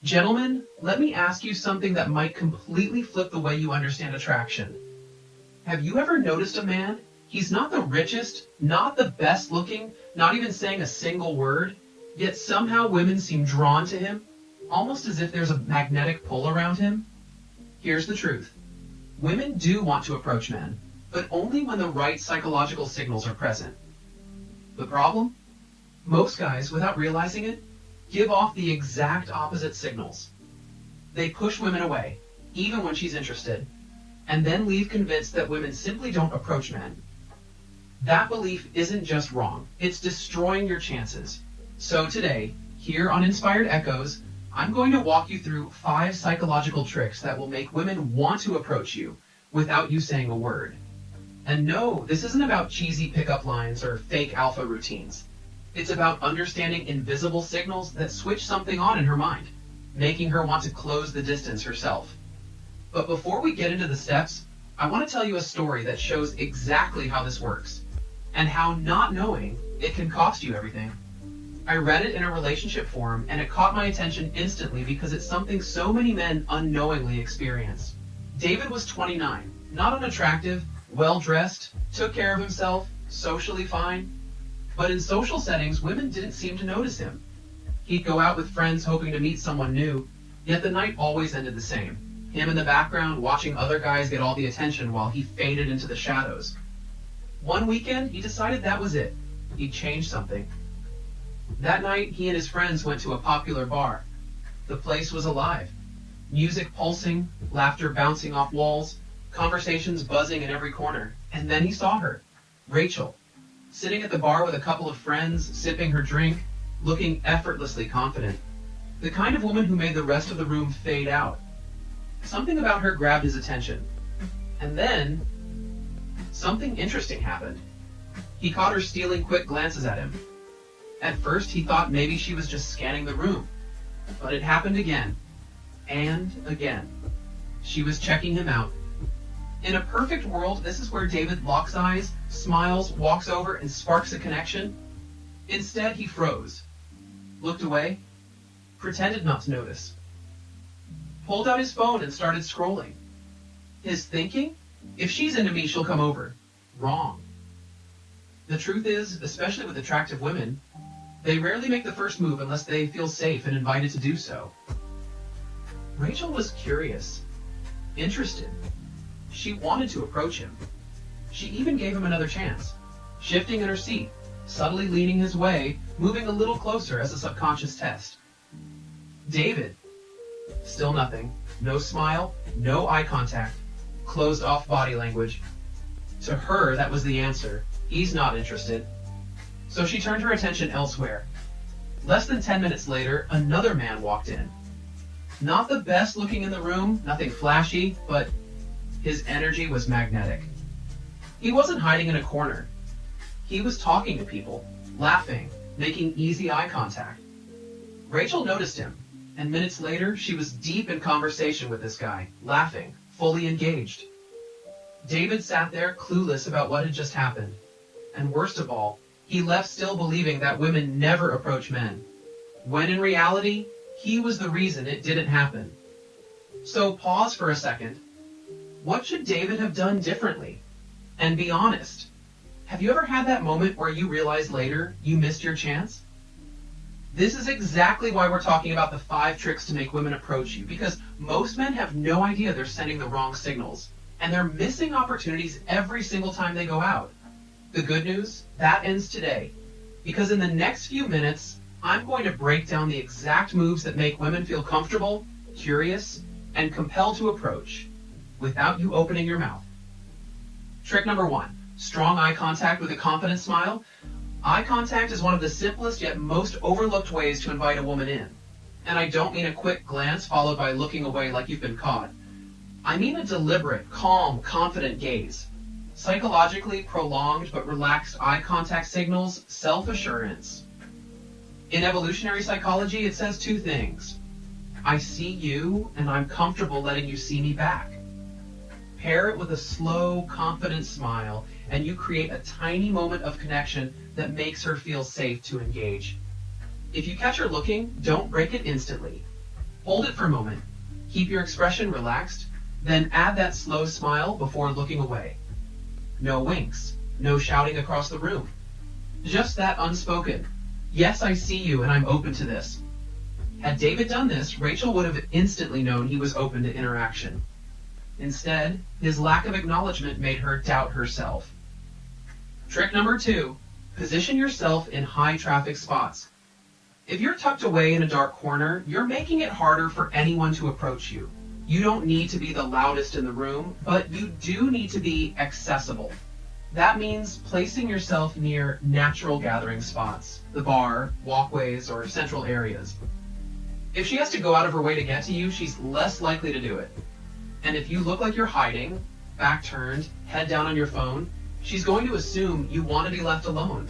Gentlemen, let me ask you something that might completely flip the way you understand attraction. Have you ever noticed a man? He's not the richest, not the best looking, not even saying a single word, yet somehow women seem drawn to him, almost as if there's a magnetic pull around him? Here's the truth. Women do want to approach men, but only when the right psychological signals are present. The problem? Most guys, without realizing it, give off the exact opposite signals. They push women away, even when she's interested, and then leave convinced that women simply don't approach men. That belief isn't just wrong, it's destroying your chances. So today, here on Inspired Echoes, I'm going to walk you through 5 psychological tricks that will make women want to approach you without you saying a word. And no, this isn't about cheesy pickup lines or fake alpha routines. It's about understanding invisible signals that switch something on in her mind, making her want to close the distance herself. But before we get into the steps, I want to tell you a story that shows exactly how this works, and how not knowing it can cost you everything. I read it in a relationship forum, and it caught my attention instantly because it's something so many men unknowingly experience. David was 29, not unattractive, well-dressed, took care of himself, socially fine. But in social settings, women didn't seem to notice him. He'd go out with friends hoping to meet someone new, yet the night always ended the same. Him in the background watching other guys get all the attention while he faded into the shadows. One weekend, he decided that was it. He'd change something. That night, he and his friends went to a popular bar. The place was alive. Music pulsing, laughter bouncing off walls, conversations buzzing in every corner. And then he saw her, Rachel, sitting at the bar with a couple of friends, sipping her drink, looking effortlessly confident. The kind of woman who made the rest of the room fade out. Something about her grabbed his attention. And then, something interesting happened. He caught her stealing quick glances at him. At first, he thought maybe she was just scanning the room. But it happened again. And again. She was checking him out. In a perfect world, this is where David locks eyes, smiles, walks over, and sparks a connection. Instead, he froze, looked away, pretended not to notice, pulled out his phone and started scrolling. His thinking? If she's into me, she'll come over. Wrong. The truth is, especially with attractive women, they rarely make the first move unless they feel safe and invited to do so. Rachel was curious, interested. She wanted to approach him. She even gave him another chance, shifting in her seat, subtly leaning his way, moving a little closer as a subconscious test. David. Still nothing. No smile, no eye contact, closed off body language. To her, that was the answer. He's not interested. So she turned her attention elsewhere. Less than 10 minutes later, another man walked in. Not the best looking in the room, nothing flashy, but his energy was magnetic. He wasn't hiding in a corner. He was talking to people, laughing, making easy eye contact. Rachel noticed him, and minutes later, she was deep in conversation with this guy, laughing, fully engaged. David sat there clueless about what had just happened. And worst of all, he left still believing that women never approach men, when in reality, he was the reason it didn't happen. So pause for a second. What should David have done differently? And be honest. Have you ever had that moment where you realize later you missed your chance? This is exactly why we're talking about the 5 tricks to make women approach you, because most men have no idea they're sending the wrong signals, and they're missing opportunities every single time they go out. The good news, that ends today, because in the next few minutes, I'm going to break down the exact moves that make women feel comfortable, curious, and compelled to approach, without you opening your mouth. Trick number 1, strong eye contact with a confident smile. Eye contact is one of the simplest yet most overlooked ways to invite a woman in. And I don't mean a quick glance followed by looking away like you've been caught. I mean a deliberate, calm, confident gaze. Psychologically prolonged but relaxed eye contact signals self-assurance. In evolutionary psychology, it says 2 things. I see you, and I'm comfortable letting you see me back. Pair it with a slow, confident smile, and you create a tiny moment of connection that makes her feel safe to engage. If you catch her looking, don't break it instantly. Hold it for a moment. Keep your expression relaxed, then add that slow smile before looking away. No winks, no shouting across the room. Just that unspoken, "Yes, I see you and I'm open to this." Had David done this, Rachel would have instantly known he was open to interaction. Instead, his lack of acknowledgement made her doubt herself. Trick number 2, position yourself in high traffic spots. If you're tucked away in a dark corner, you're making it harder for anyone to approach you. You don't need to be the loudest in the room, but you do need to be accessible. That means placing yourself near natural gathering spots, the bar, walkways, or central areas. If she has to go out of her way to get to you, she's less likely to do it. And if you look like you're hiding, back turned, head down on your phone, she's going to assume you want to be left alone.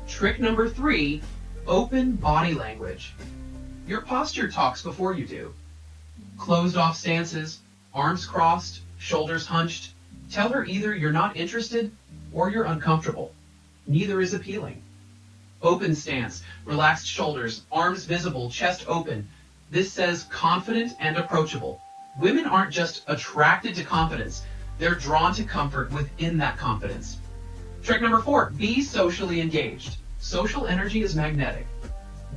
Trick number 3, open body language. Your posture talks before you do. Closed off stances, arms crossed, shoulders hunched, tell her either you're not interested or you're uncomfortable. Neither is appealing. Open stance, relaxed shoulders, arms visible, chest open. This says confident and approachable. Women aren't just attracted to confidence, they're drawn to comfort within that confidence. Trick number 4, be socially engaged. Social energy is magnetic.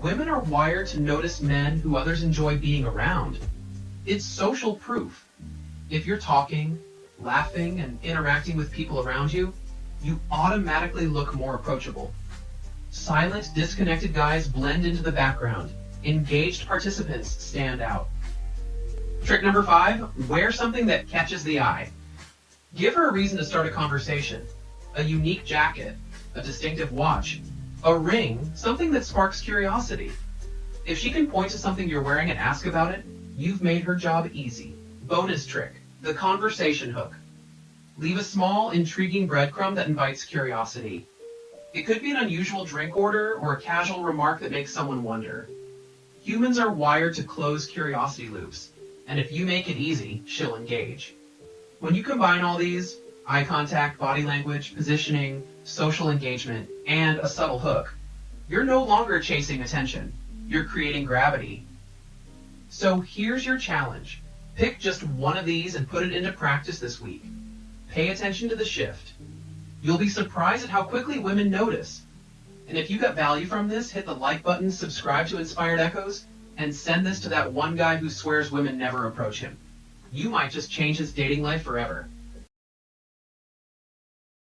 Women are wired to notice men who others enjoy being around. It's social proof. If you're talking, laughing, and interacting with people around you, you automatically look more approachable. Silent, disconnected guys blend into the background. Engaged participants stand out. Trick number 5, wear something that catches the eye. Give her a reason to start a conversation. A unique jacket, a distinctive watch, a ring, something that sparks curiosity. If she can point to something you're wearing and ask about it, you've made her job easy. Bonus trick, the conversation hook. Leave a small, intriguing breadcrumb that invites curiosity. It could be an unusual drink order or a casual remark that makes someone wonder. Humans are wired to close curiosity loops, and if you make it easy, she'll engage. When you combine all these, eye contact, body language, positioning, social engagement, and a subtle hook, you're no longer chasing attention. You're creating gravity. So here's your challenge. Pick just one of these and put it into practice this week. Pay attention to the shift. You'll be surprised at how quickly women notice. And if you got value from this, hit the like button, subscribe to Inspired Echoes, and send this to that one guy who swears women never approach him. You might just change his dating life forever.